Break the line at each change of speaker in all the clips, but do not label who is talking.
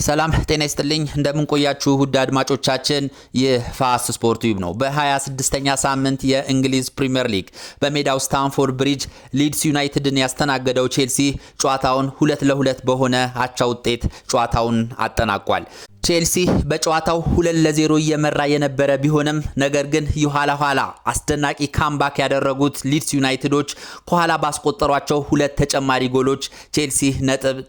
ሰላም ጤና ይስጥልኝ እንደምን ቆያችሁ ውድ አድማጮቻችን የፋስ ስፖርት ዩብ ነው። በ26ኛ ሳምንት የእንግሊዝ ፕሪሚየር ሊግ በሜዳው ስታንፎርድ ብሪጅ ሊድስ ዩናይትድን ያስተናገደው ቼልሲ ጨዋታውን 2-2 በሆነ አቻ ውጤት ጨዋታውን አጠናቋል። ቼልሲ በጨዋታው 2-0 እየመራ የነበረ ቢሆንም ነገር ግን የኋላ አስደናቂ ካምባክ ያደረጉት ሊድስ ዩናይትዶች ከኋላ ባስቆጠሯቸው ሁለት ተጨማሪ ጎሎች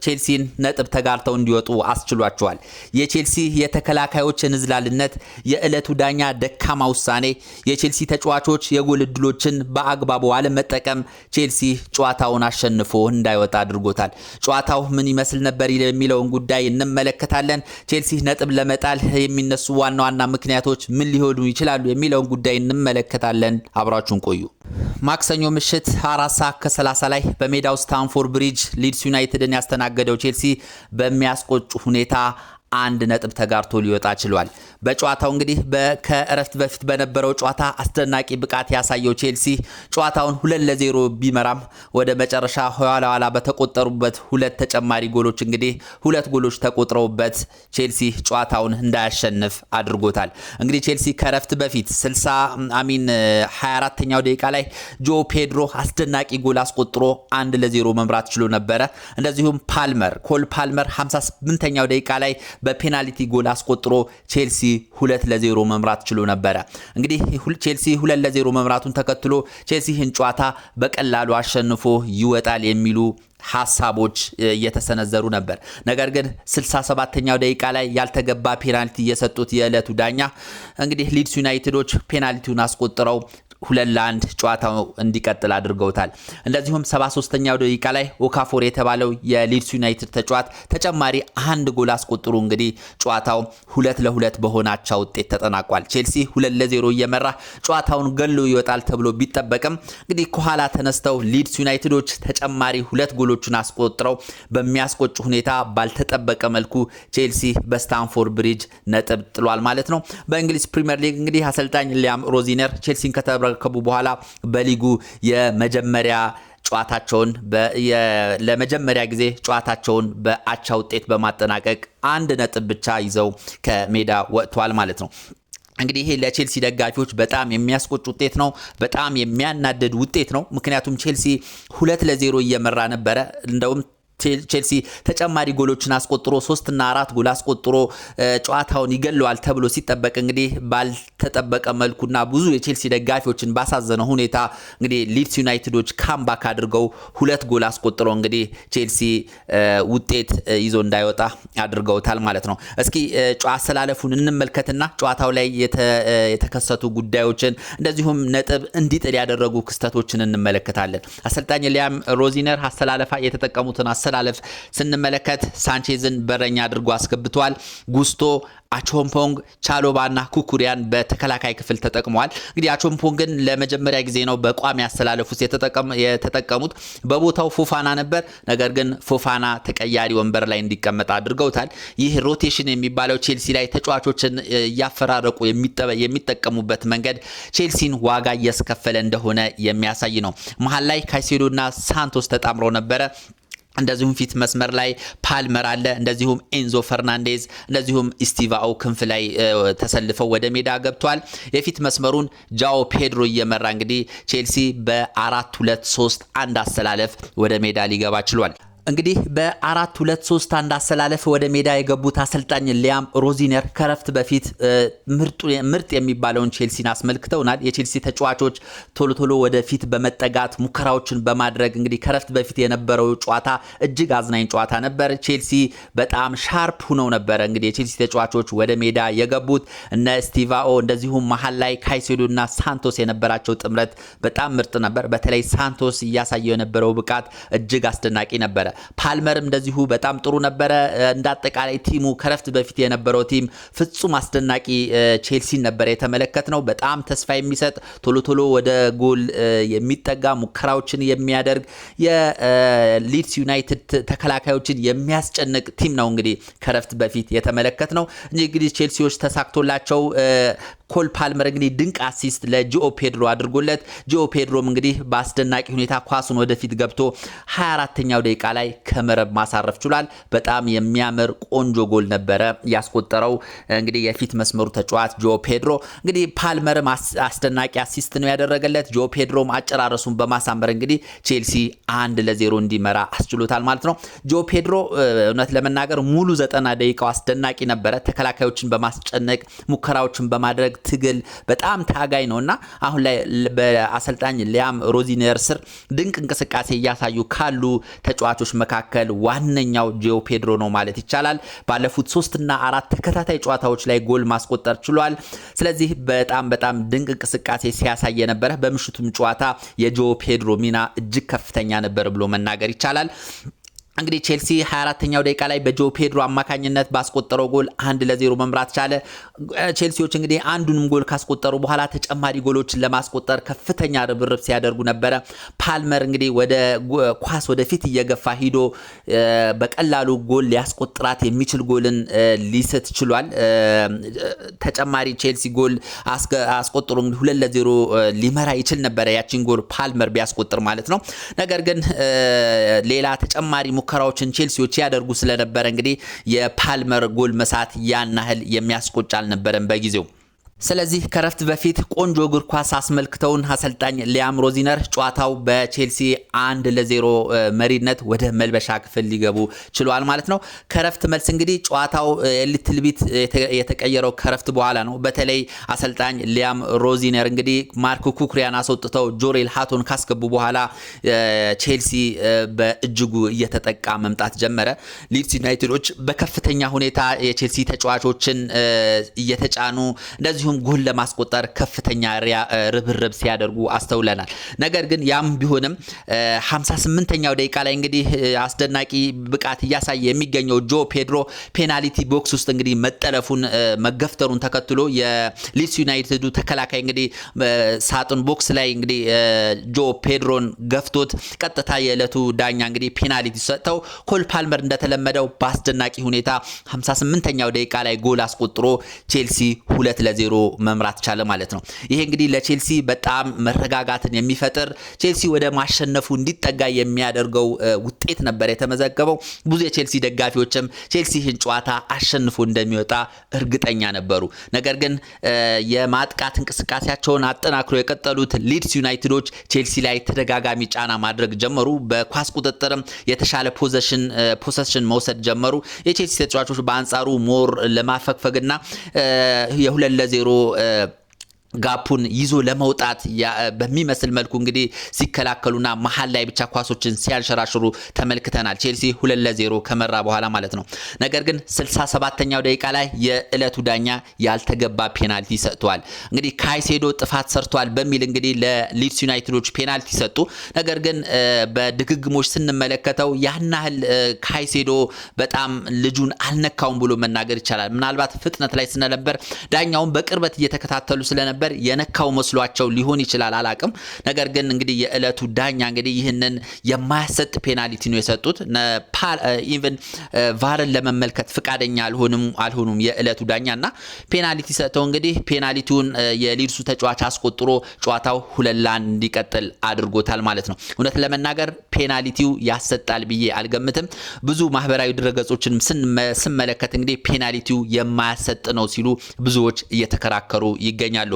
ቼልሲን ነጥብ ተጋርተው እንዲወጡ አስችሏቸዋል። የቼልሲ የተከላካዮች እንዝላልነት፣ የዕለቱ ዳኛ ደካማ ውሳኔ፣ የቼልሲ ተጫዋቾች የጎል እድሎችን በአግባቡ አለመጠቀም ቼልሲ ጨዋታውን አሸንፎ እንዳይወጣ አድርጎታል። ጨዋታው ምን ይመስል ነበር የሚለውን ጉዳይ እንመለከታለን። ቼልሲ ነጥብ ለመጣል የሚነሱ ዋና ምክንያቶች ምን ሊሆኑ ይችላሉ የሚለውን ጉዳይ እንመለከታለን። አብራችሁን ቆዩ። ማክሰኞ ምሽት 4:30 ላይ በሜዳው ስታንፎርድ ብሪጅ ሊድስ ዩናይትድን ያስተናገደው ቼልሲ በሚያስቆጭ ሁኔታ አንድ ነጥብ ተጋርቶ ሊወጣ ችሏል። በጨዋታው እንግዲህ ከእረፍት በፊት በነበረው ጨዋታ አስደናቂ ብቃት ያሳየው ቼልሲ ጨዋታውን 2-0 ቢመራም ወደ መጨረሻ ኋላ በተቆጠሩበት ሁለት ተጨማሪ ጎሎች እንግዲህ ሁለት ጎሎች ተቆጥረውበት ቼልሲ ጨዋታውን እንዳያሸንፍ አድርጎታል። እንግዲህ ቼልሲ ከእረፍት በፊት 24ኛው ደቂቃ ላይ ጆ ፔድሮ አስደናቂ ጎል አስቆጥሮ 1-0 መምራት ችሎ ነበረ። እንደዚሁም ኮል ፓልመር 58ኛው ደቂቃ ላይ በፔናልቲ ጎል አስቆጥሮ ቼልሲ 2-0 መምራት ችሎ ነበረ። እንግዲህ ቼልሲ 2-0 መምራቱን ተከትሎ ቼልሲ ይህን ጨዋታ በቀላሉ አሸንፎ ይወጣል የሚሉ ሐሳቦች እየተሰነዘሩ ነበር። ነገር ግን 67ኛው ደቂቃ ላይ ያልተገባ ፔናልቲ የሰጡት የዕለቱ ዳኛ እንግዲህ ሊድስ ዩናይትዶች ፔናልቲውን አስቆጥረው 2-1 ጨዋታው እንዲቀጥል አድርገውታል። እንደዚሁም 73ኛው ደቂቃ ላይ ኦካፎር የተባለው የሊድስ ዩናይትድ ተጫዋች ተጨማሪ አንድ ጎል አስቆጥሮ እንግዲህ ጨዋታው 2-2 በሆነ አቻ ውጤት ተጠናቋል። ቼልሲ 2-0 እየመራ ጨዋታውን ገሎ ይወጣል ተብሎ ቢጠበቅም እንግዲህ ከኋላ ተነስተው ሊድስ ዩናይትዶች ተጨማሪ ሁለት ጎሎችን አስቆጥረው በሚያስቆጭ ሁኔታ ባልተጠበቀ መልኩ ቼልሲ በስታንፎርድ ብሪጅ ነጥብ ጥሏል ማለት ነው። በእንግሊዝ ፕሪሚየር ሊግ እንግዲህ አሰልጣኝ ሊያም ሮዚነር ቼልሲን ከተረከቡ በኋላ በሊጉ የመጀመሪያ ጨዋታቸውን ለመጀመሪያ ጊዜ ጨዋታቸውን በአቻ ውጤት በማጠናቀቅ አንድ ነጥብ ብቻ ይዘው ከሜዳ ወጥቷል ማለት ነው። እንግዲህ ይሄ ለቼልሲ ደጋፊዎች በጣም የሚያስቆጭ ውጤት ነው። በጣም የሚያናድድ ውጤት ነው። ምክንያቱም ቼልሲ 2-0 እየመራ ነበረ። እንደውም ቼልሲ ተጨማሪ ጎሎችን አስቆጥሮ 3 እና 4 ጎል አስቆጥሮ ጨዋታውን ይገለዋል ተብሎ ሲጠበቅ እንግዲህ ባልተጠበቀ መልኩና ብዙ የቼልሲ ደጋፊዎችን ባሳዘነ ሁኔታ እንግዲህ ሊድስ ዩናይትዶች ካምባክ አድርገው ሁለት ጎል አስቆጥረው እንግዲህ ቼልሲ ውጤት ይዞ እንዳይወጣ አድርገውታል ማለት ነው። እስኪ አሰላለፉን እንመልከትና ጨዋታው ላይ የተከሰቱ ጉዳዮችን እንደዚሁም ነጥብ እንዲጥል ያደረጉ ክስተቶችን እንመለከታለን። አሰልጣኝ ሊያም ሮዚነር አሰላለፋ የተጠቀሙትን አሰላለፍ ስንመለከት ሳንቼዝን በረኛ አድርጎ አስገብቷል። ጉስቶ፣ አቾምፖንግ፣ ቻሎባና ኩኩሪያን በተከላካይ ክፍል ተጠቅመዋል። እንግዲህ አቾምፖንግን ለመጀመሪያ ጊዜ ነው በቋሚ አሰላለፍ ውስጥ የተጠቀሙት። በቦታው ፎፋና ነበር። ነገር ግን ፎፋና ተቀያሪ ወንበር ላይ እንዲቀመጥ አድርገውታል። ይህ ሮቴሽን የሚባለው ቼልሲ ላይ ተጫዋቾችን እያፈራረቁ የሚጠቀሙበት መንገድ ቼልሲን ዋጋ እያስከፈለ እንደሆነ የሚያሳይ ነው። መሀል ላይ ካይሴዶና ሳንቶስ ተጣምረው ነበረ። እንደዚሁም ፊት መስመር ላይ ፓልመር አለ። እንደዚሁም ኤንዞ ፈርናንዴዝ እንደዚሁም ኢስቲቫኦ ክንፍ ላይ ተሰልፈው ወደ ሜዳ ገብቷል። የፊት መስመሩን ጃኦ ፔድሮ እየመራ እንግዲህ ቼልሲ በ4-2-3-1 አሰላለፍ ወደ ሜዳ ሊገባ ችሏል። እንግዲህ በ4-2-3-1 አሰላለፍ ወደ ሜዳ የገቡት አሰልጣኝ ሊያም ሮዚነር ከረፍት በፊት ምርጥ የሚባለውን ቼልሲን አስመልክተውናል። የቼልሲ ተጫዋቾች ቶሎ ወደፊት በመጠጋት ሙከራዎችን በማድረግ እንግዲህ ከረፍት በፊት የነበረው ጨዋታ እጅግ አዝናኝ ጨዋታ ነበር። ቼልሲ በጣም ሻርፕ ሆነው ነበር እንግዲህ የቼልሲ ተጫዋቾች ወደ ሜዳ የገቡት። እነ ስቲቫኦ እንደዚሁም መሀል ላይ ካይሴዶና ሳንቶስ የነበራቸው ጥምረት በጣም ምርጥ ነበር። በተለይ ሳንቶስ እያሳየው የነበረው ብቃት እጅግ አስደናቂ ነበር። ፓልመርም እንደዚሁ በጣም ጥሩ ነበረ። እንዳጠቃላይ ቲሙ ከረፍት በፊት የነበረው ቲም ፍጹም አስደናቂ ቼልሲን ነበር የተመለከትነው። በጣም ተስፋ የሚሰጥ ቶሎ ወደ ጎል የሚጠጋ ሙከራዎችን የሚያደርግ የሊድስ ዩናይትድ ተከላካዮችን የሚያስጨንቅ ቲም ነው እንግዲህ ከረፍት በፊት የተመለከትነው። እንግዲህ ቼልሲዎች ተሳክቶላቸው ኮል ፓልመር እንግዲህ ድንቅ አሲስት ለጂኦ ፔድሮ አድርጎለት ጂኦ ፔድሮም እንግዲህ በአስደናቂ ሁኔታ ኳሱን ወደፊት ገብቶ 24ኛው ደቂቃ ላይ ከመረብ ማሳረፍ ችሏል። በጣም የሚያምር ቆንጆ ጎል ነበረ ያስቆጠረው እንግዲህ የፊት መስመሩ ተጫዋች ጂኦ ፔድሮ። እንግዲህ ፓልመርም አስደናቂ አሲስት ነው ያደረገለት። ጂኦ ፔድሮም አጨራረሱን በማሳመር እንግዲህ ቼልሲ 1-0 እንዲመራ አስችሎታል ማለት ነው። ጂኦ ፔድሮ እውነት ለመናገር ሙሉ 90 ደቂቃው አስደናቂ ነበረ። ተከላካዮችን በማስጨነቅ ሙከራዎችን በማድረግ ትግል በጣም ታጋይ ነውና አሁን ላይ በአሰልጣኝ ሊያም ሮዚነር ስር ድንቅ እንቅስቃሴ እያሳዩ ካሉ ተጫዋቾች መካከል ዋነኛው ጂኦ ፔድሮ ነው ማለት ይቻላል። ባለፉት 3 እና 4 ተከታታይ ጨዋታዎች ላይ ጎል ማስቆጠር ችሏል። ስለዚህ በጣም ድንቅ እንቅስቃሴ ሲያሳይ የነበረ በምሽቱም ጨዋታ የጂኦ ፔድሮ ሚና እጅግ ከፍተኛ ነበር ብሎ መናገር ይቻላል። እንግዲህ ቼልሲ 24ኛው ደቂቃ ላይ በጂኦ ፔድሮ አማካኝነት ባስቆጠረው ጎል 1-0 መምራት ቻለ። ቼልሲዎች እንግዲህ አንዱንም ጎል ካስቆጠሩ በኋላ ተጨማሪ ጎሎችን ለማስቆጠር ከፍተኛ ርብርብ ሲያደርጉ ነበረ። ፓልመር እንግዲህ ወደ ኳስ ወደፊት እየገፋ ሂዶ በቀላሉ ጎል ሊያስቆጥራት የሚችል ጎልን ሊስት ችሏል። ተጨማሪ ቼልሲ ጎል አስቆጥሮ እንግዲህ 2-0 ሊመራ ይችል ነበረ ያቺን ጎል ፓልመር ቢያስቆጥር ማለት ነው። ነገር ግን ሌላ ተጨማሪ ሙከራዎችን ቼልሲዎች ያደርጉ ስለነበረ እንግዲህ የፓልመር ጎል መሳት ያን ያህል የሚያስቆጭ አልነበረም በጊዜው። ስለዚህ ከረፍት በፊት ቆንጆ እግር ኳስ አስመልክተውን አሰልጣኝ ሊያም ሮዚነር ጨዋታው በቼልሲ 1-0 መሪነት ወደ መልበሻ ክፍል ሊገቡ ችሏል ማለት ነው። ከረፍት መልስ እንግዲህ ጨዋታው ሊትል ቢት የተቀየረው ከረፍት በኋላ ነው። በተለይ አሰልጣኝ ሊያም ሮዚነር እንግዲህ ማርክ ኩኩሪያን አስወጥተው ጆሬል ሃቶን ካስገቡ በኋላ ቼልሲ በእጅጉ እየተጠቃ መምጣት ጀመረ። ሊድስ ዩናይትዶች በከፍተኛ ሁኔታ የቼልሲ ተጫዋቾችን እየተጫኑ እንደዚሁ ጎል ለማስቆጠር ከፍተኛ ርብርብ ሲያደርጉ አስተውለናል። ነገር ግን ያም ቢሆንም 58ኛው ደቂቃ ላይ እንግዲህ አስደናቂ ብቃት እያሳየ የሚገኘው ጂኦ ፔድሮ ፔናልቲ ቦክስ ውስጥ እንግዲህ መጠለፉን መገፍተሩን ተከትሎ የሊድስ ዩናይትዱ ተከላካይ እንግዲህ ሳጥን ቦክስ ላይ እንግዲህ ጂኦ ፔድሮን ገፍቶት ቀጥታ የዕለቱ ዳኛ እንግዲህ ፔናልቲ ሰጥተው ኮል ፓልመር እንደተለመደው በአስደናቂ ሁኔታ 58ኛው ደቂቃ ላይ ጎል አስቆጥሮ ቼልሲ 2-0 መምራት ቻለ ማለት ነው። ይሄ እንግዲህ ለቼልሲ በጣም መረጋጋትን የሚፈጥር ቼልሲ ወደ ማሸነፉ እንዲጠጋ የሚያደርገው ውጤት ነበር የተመዘገበው። ብዙ የቼልሲ ደጋፊዎችም ቼልሲ ይህን ጨዋታ አሸንፎ እንደሚወጣ እርግጠኛ ነበሩ። ነገር ግን የማጥቃት እንቅስቃሴያቸውን አጠናክሮ የቀጠሉት ሊድስ ዩናይትዶች ቼልሲ ላይ ተደጋጋሚ ጫና ማድረግ ጀመሩ። በኳስ ቁጥጥርም የተሻለ ፖሰሽን መውሰድ ጀመሩ። የቼልሲ ተጫዋቾች በአንጻሩ ሞር ለማፈግፈግና የ2-0 ጋፑን ይዞ ለመውጣት በሚመስል መልኩ እንግዲህ ሲከላከሉና መሃል ላይ ብቻ ኳሶችን ሲያንሸራሽሩ ተመልክተናል። ቼልሲ 2-0 ከመራ በኋላ ማለት ነው። ነገር ግን 67ኛው ደቂቃ ላይ የዕለቱ ዳኛ ያልተገባ ፔናልቲ ሰጥቷል። እንግዲህ ካይሴዶ ጥፋት ሰርቷል በሚል እንግዲህ ለሊድስ ዩናይትዶች ፔናልቲ ሰጡ። ነገር ግን በድግግሞች ስንመለከተው ያን ያህል ካይሴዶ በጣም ልጁን አልነካውም ብሎ መናገር ይቻላል። ምናልባት ፍጥነት ላይ ስለነበር ዳኛውን በቅርበት እየተከታተሉ ስለነበር የነካው መስሏቸው ሊሆን ይችላል፣ አላቅም። ነገር ግን እንግዲህ የዕለቱ ዳኛ እንግዲህ ይህንን የማያሰጥ ፔናልቲ ነው የሰጡት። ኢቭን ቫርን ለመመልከት ፍቃደኛ አልሆኑም የዕለቱ ዳኛና ፔናልቲ ሰጥተው እንግዲህ ፔናልቲውን የሊድሱ ተጫዋች አስቆጥሮ ጨዋታው 2-1 እንዲቀጥል አድርጎታል ማለት ነው። እውነት ለመናገር ፔናልቲው ያሰጣል ብዬ አልገምትም። ብዙ ማህበራዊ ድረገጾችን ስመለከት እንግዲህ ፔናልቲው የማያሰጥ ነው ሲሉ ብዙዎች እየተከራከሩ ይገኛሉ።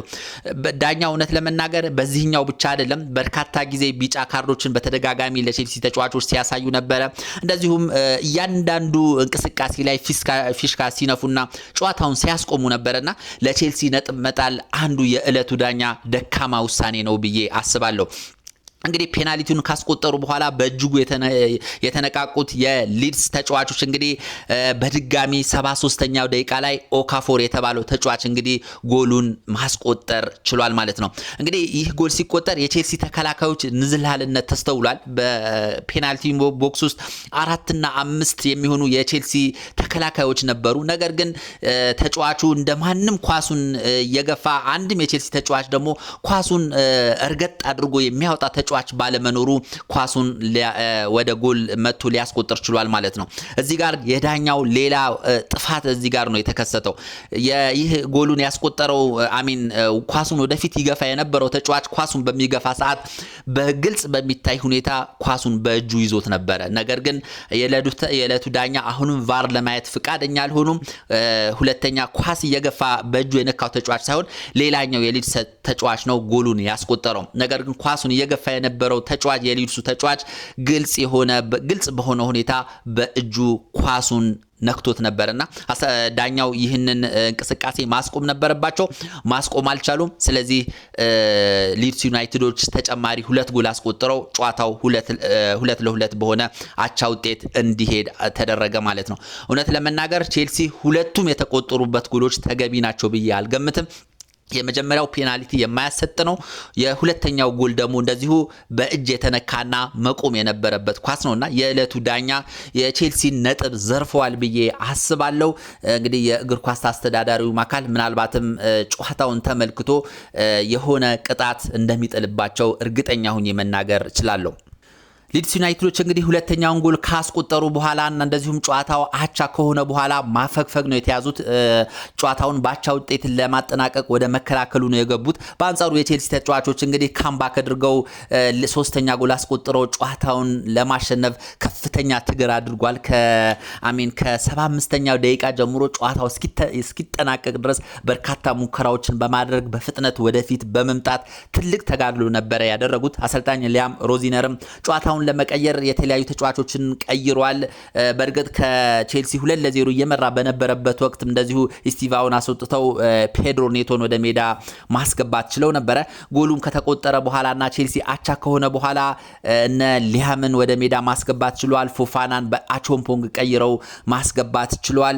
ዳኛው እውነት ለመናገር በዚህኛው ብቻ አይደለም በርካታ ጊዜ ቢጫ ካርዶችን በተደጋጋሚ ለቼልሲ ተጫዋቾች ሲያሳዩ ነበረ። እንደዚሁም እያንዳንዱ እንቅስቃሴ ላይ ፊሽካ ሲነፉና ጨዋታውን ሲያስቆሙ ነበርና ለቼልሲ ነጥብ መጣል አንዱ የዕለቱ ዳኛ ደካማ ውሳኔ ነው ብዬ አስባለሁ። እንግዲህ ፔናልቲውን ካስቆጠሩ በኋላ በእጅጉ የተነቃቁት የሊድስ ተጫዋቾች እንግዲህ በድጋሚ 73ኛው ደቂቃ ላይ ኦካፎር የተባለው ተጫዋች እንግዲህ ጎሉን ማስቆጠር ችሏል ማለት ነው። እንግዲህ ይህ ጎል ሲቆጠር የቼልሲ ተከላካዮች ንዝህላልነት ተስተውሏል። በፔናልቲ ቦክስ ውስጥ 4 እና 5 የሚሆኑ የቼልሲ ተከላካዮች ነበሩ። ነገር ግን ተጫዋቹ እንደማንም ኳሱን የገፋ አንድም የቼልሲ ተጫዋች ደግሞ ኳሱን እርገጥ አድርጎ የሚያወጣ ተጫዋች ተጫዋች ባለመኖሩ ኳሱን ወደ ጎል መጥቶ ሊያስቆጥር ችሏል ማለት ነው። እዚህ ጋር የዳኛው ሌላ ጥፋት እዚህ ጋር ነው የተከሰተው። ይህ ጎሉን ያስቆጠረው ኳሱን ወደፊት ይገፋ የነበረው ተጫዋች ኳሱን በሚገፋ ሰዓት በግልጽ በሚታይ ሁኔታ ኳሱን በእጁ ይዞት ነበረ። ነገር ግን የዕለቱ ዳኛ አሁንም ቫር ለማየት ፍቃደኛ አልሆኑም። ሁለተኛ ኳስ እየገፋ በእጁ የነካው ተጫዋች ሳይሆን ሌላኛው የሊድስ ተጫዋች ነው ጎሉን ያስቆጠረው። ነገር ግን ኳሱን እየገፋ የነበረው ተጫዋች የሊድሱ ተጫዋች ግልጽ በሆነ ሁኔታ በእጁ ኳሱን ነክቶት ነበርና ዳኛው ይህንን እንቅስቃሴ ማስቆም ነበረባቸው። ማስቆም አልቻሉም። ስለዚህ ሊድስ ዩናይትዶች ተጨማሪ 2 ጎል አስቆጥረው ጨዋታው 2-2 በሆነ አቻ ውጤት እንዲሄድ ተደረገ ማለት ነው። እውነት ለመናገር ቼልሲ ሁለቱም የተቆጠሩበት ጎሎች ተገቢ ናቸው ብዬ አልገምትም። የመጀመሪያው ፔናልቲ የማያሰጥ ነው። የሁለተኛው ጎል ደግሞ እንደዚሁ በእጅ የተነካና መቆም የነበረበት ኳስ ነውና የዕለቱ ዳኛ የቼልሲ ነጥብ ዘርፈዋል ብዬ አስባለሁ። እንግዲህ የእግር ኳስ አስተዳዳሪው አካል ምናልባትም ጨዋታውን ተመልክቶ የሆነ ቅጣት እንደሚጥልባቸው እርግጠኛ ሆኜ መናገር እችላለሁ። ሊድስ ዩናይትዶች እንግዲህ ሁለተኛውን ጎል ካስቆጠሩ በኋላ እና እንደዚሁም ጨዋታው አቻ ከሆነ በኋላ ማፈግፈግ ነው የተያዙት። ጨዋታውን ባቻ ውጤት ለማጠናቀቅ ወደ መከላከሉ ነው የገቡት። በአንጻሩ የቼልሲ ተጫዋቾች እንግዲህ ካምባክ አድርገው ሶስተኛ ጎል አስቆጥረው ጨዋታውን ለማሸነፍ ከፍተኛ ትግል አድርጓል። ከ75ኛው ደቂቃ ጀምሮ ጨዋታው እስኪጠናቀቅ ድረስ በርካታ ሙከራዎችን በማድረግ በፍጥነት ወደፊት በመምጣት ትልቅ ተጋድሎ ነበረ ያደረጉት። አሰልጣኝ ሊያም ሮዚነርም ጨዋታውን ለመቀየር የተለያዩ ተጫዋቾችን ቀይሯል። በእርግጥ ከቼልሲ 2-0 እየመራ በነበረበት ወቅት እንደዚሁ ስቲቫውን አስወጥተው ፔድሮ ኔቶን ወደ ሜዳ ማስገባት ችለው ነበረ። ጎሉም ከተቆጠረ በኋላና ቼልሲ አቻ ከሆነ በኋላ እነ ሊያምን ወደ ሜዳ ማስገባት ችሏል። ፎፋናን በአቾምፖንግ ቀይረው ማስገባት ችሏል።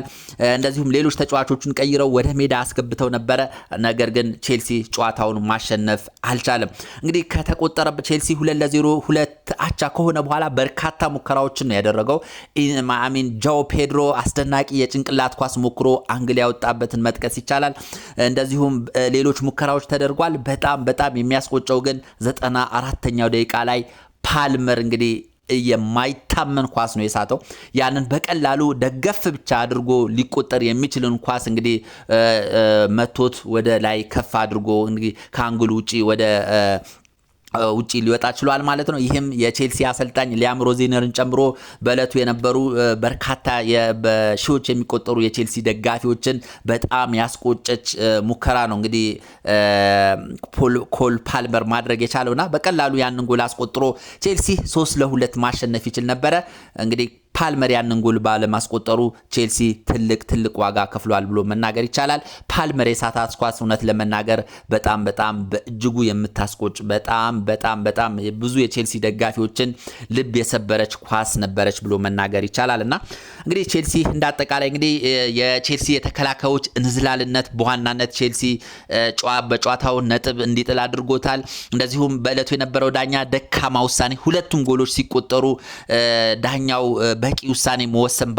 እንደዚሁም ሌሎች ተጫዋቾችን ቀይረው ወደ ሜዳ አስገብተው ነበረ። ነገር ግን ቼልሲ ጨዋታውን ማሸነፍ አልቻለም። እንግዲህ ከተቆጠረበት ቼልሲ 2-0 አቻ ከሆነ በኋላ በርካታ ሙከራዎችን ነው ያደረገው። ጃኦ ፔድሮ አስደናቂ የጭንቅላት ኳስ ሞክሮ አንግል ያወጣበትን መጥቀስ ይቻላል። እንደዚሁም ሌሎች ሙከራዎች ተደርጓል። በጣም የሚያስቆጨው ግን 94ኛው ደቂቃ ላይ ፓልመር እንግዲህ የማይታመን ኳስ ነው የሳተው። ያንን በቀላሉ ደገፍ ብቻ አድርጎ ሊቆጠር የሚችልን ኳስ እንግዲህ መቶት ወደ ላይ ከፍ አድርጎ እንግዲህ ከአንግሉ ውጪ ሊወጣ ችሏል ማለት ነው። ይህም የቼልሲ አሰልጣኝ ሊያም ሮዚነርን ጨምሮ በእለቱ የነበሩ በርካታ በሺዎች የሚቆጠሩ የቼልሲ ደጋፊዎችን በጣም ያስቆጨች ሙከራ ነው እንግዲህ ኮል ፓልመር ማድረግ የቻለውና በቀላሉ ያንን ጎል አስቆጥሮ ቼልሲ 3-2 ማሸነፍ ይችል ነበረ። እንግዲህ ፓልመር ያንን ጎል ባለማስቆጠሩ ቼልሲ ትልቅ ዋጋ ከፍሏል ብሎ መናገር ይቻላል። ፓልመር የሳታት ኳስ እውነት ለመናገር በጣም በእጅጉ የምታስቆጭ በጣም ብዙ የቼልሲ ደጋፊዎችን ልብ የሰበረች ኳስ ነበረች ብሎ መናገር ይቻላል። እና እንግዲህ ቼልሲ እንዳጠቃላይ እንግዲህ የቼልሲ የተከላካዮች እንዝላልነት በዋናነት ቼልሲ በጨዋታው ነጥብ እንዲጥል አድርጎታል። እንደዚሁም በእለቱ የነበረው ዳኛ ደካማ ውሳኔ፣ ሁለቱም ጎሎች ሲቆጠሩ ዳኛው በቂ ውሳኔ መወሰን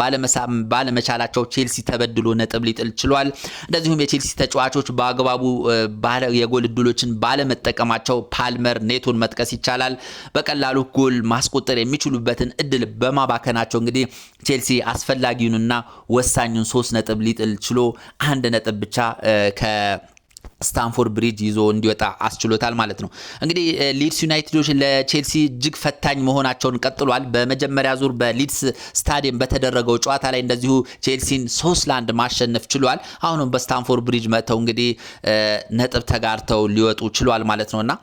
ባለመቻላቸው ቼልሲ ተበድሎ ነጥብ ሊጥል ችሏል። እንደዚሁም የቼልሲ ተጫዋቾች በአግባቡ የጎል እድሎችን ባለመጠቀማቸው ፓልመር ኔቶን መጥቀስ ይቻላል በቀላሉ ጎል ማስቆጠር የሚችሉበትን እድል በማባከናቸው እንግዲህ ቼልሲ አስፈላጊውንና ወሳኙን 3 ነጥብ ሊጥል ችሎ 1 ነጥብ ብቻ ስታንፎርድ ብሪጅ ይዞ እንዲወጣ አስችሎታል ማለት ነው። እንግዲህ ሊድስ ዩናይትዶች ለቼልሲ እጅግ ፈታኝ መሆናቸውን ቀጥሏል። በመጀመሪያ ዙር በሊድስ ስታዲየም በተደረገው ጨዋታ ላይ እንደዚሁ ቼልሲን 3-1 ማሸነፍ ችሏል። አሁንም በስታንፎርድ ብሪጅ መጥተው እንግዲህ ነጥብ ተጋርተው ሊወጡ ችሏል ማለት ነውና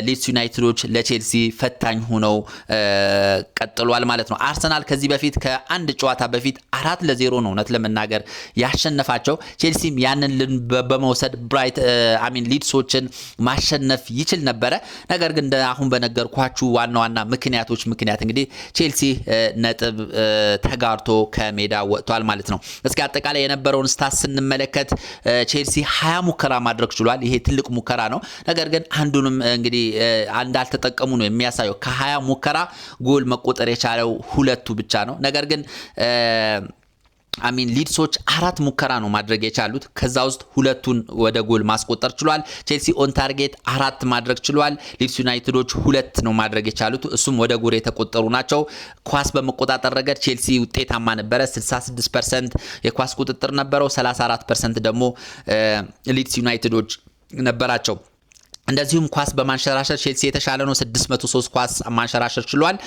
ሊድስ ዩናይትዶች ለቼልሲ ፈታኝ ሆነው ቀጥሏል ማለት ነው። አርሰናል ከዚህ በፊት ከአንድ ጨዋታ በፊት 4-0 ነው እውነት ለመናገር ያሸነፋቸው። ቼልሲም ያንን በመውሰድ ሊድሶችን ማሸነፍ ይችል ነበረ። ነገር ግን አሁን በነገርኳችሁ ዋና ምክንያት እንግዲህ ቼልሲ ነጥብ ተጋርቶ ከሜዳ ወጥቷል ማለት ነው። እስኪ አጠቃላይ የነበረውን ስታት ስንመለከት ቼልሲ 20 ሙከራ ማድረግ ችሏል። ይሄ ትልቅ ሙከራ ነው። ነገር ግን አንዱንም እንግዲህ እንዳልተጠቀሙ ነው የሚያሳየው። ከ20 ሙከራ ጎል መቆጠር የቻለው 2 ብቻ ነው። ነገር ግን አሚን ሊድሶች 4 ሙከራ ነው ማድረግ የቻሉት ከዛ ውስጥ 2ቱን ወደ ጎል ማስቆጠር ችሏል። ቼልሲ ኦን ታርጌት 4 ማድረግ ችሏል። ሊድስ ዩናይትዶች 2 ነው ማድረግ የቻሉት እሱም ወደ ጎል የተቆጠሩ ናቸው። ኳስ በመቆጣጠር ረገድ ቼልሲ ውጤታማ ነበረ 66% የኳስ ቁጥጥር ነበረው 34% ደግሞ ሊድስ ዩናይትዶች ነበራቸው። እንደዚሁም ኳስ በማንሸራሸር ቼልሲ የተሻለ ነው 603 ኳስ ማንሸራሸር ችሏል።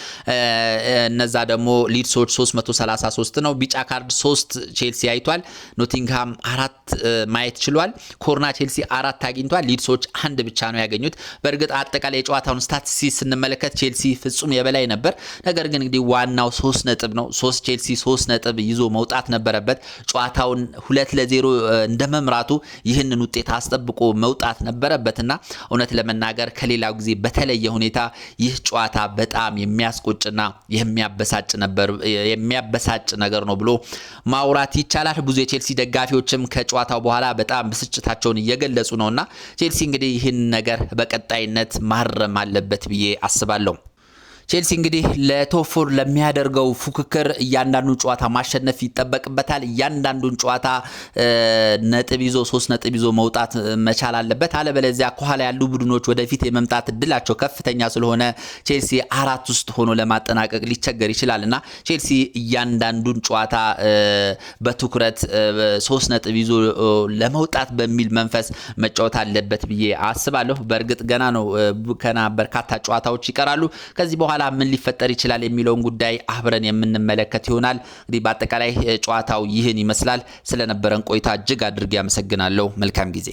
እነዛ ደግሞ ሊድሶች 333 ነው። ቢጫ ካርድ 3 ቼልሲ አይቷል። ኖቲንግሃም 4 ማየት ችሏል። ኮርና ቼልሲ 4 አግኝቷል። ሊድሶች 1 ብቻ ነው ያገኙት። በእርግጥ አጠቃላይ የጨዋታውን ስታቲስቲክስ ስንመለከት ቼልሲ ፍጹም የበላይ ነበር። ነገር ግን እንግዲህ ዋናው 3 ነጥብ ነው። ቼልሲ 3 ነጥብ ይዞ መውጣት ነበረበት። ጨዋታውን 2-0 እንደመምራቱ ይህንን ውጤት አስጠብቆ መውጣት ነበረበትና እውነት ለመናገር ከሌላው ጊዜ በተለየ ሁኔታ ይህ ጨዋታ በጣም የሚያስቆጭና የሚያበሳጭ ነገር ነው ብሎ ማውራት ይቻላል። ብዙ የቼልሲ ደጋፊዎችም ከጨዋታው በኋላ በጣም ብስጭታቸውን እየገለጹ ነውና ቼልሲ እንግዲህ ይህን ነገር በቀጣይነት ማረም አለበት ብዬ አስባለሁ። ቼልሲ እንግዲህ ለቶፕ 4 ለሚያደርገው ፉክክር እያንዳንዱን ጨዋታ ማሸነፍ ይጠበቅበታል። እያንዳንዱን ጨዋታ ነጥብ ይዞ 3 ነጥብ ይዞ መውጣት መቻል አለበት። አለበለዚያ ከኋላ ያሉ ቡድኖች ወደፊት የመምጣት እድላቸው ከፍተኛ ስለሆነ ቼልሲ 4 ውስጥ ሆኖ ለማጠናቀቅ ሊቸገር ይችላልና ቼልሲ እያንዳንዱን ጨዋታ በትኩረት 3 ነጥብ ይዞ ለመውጣት በሚል መንፈስ መጫወት አለበት ብዬ አስባለሁ። በእርግጥ ገና ነው በርካታ ጨዋታዎች ይቀራሉ። ከዚህ በኋላ ምን ሊፈጠር ይችላል የሚለውን ጉዳይ አብረን የምንመለከት ይሆናል። እንግዲህ በአጠቃላይ ጨዋታው ይህን ይመስላል። ስለነበረን ቆይታ እጅግ አድርጌ አመሰግናለሁ። መልካም ጊዜ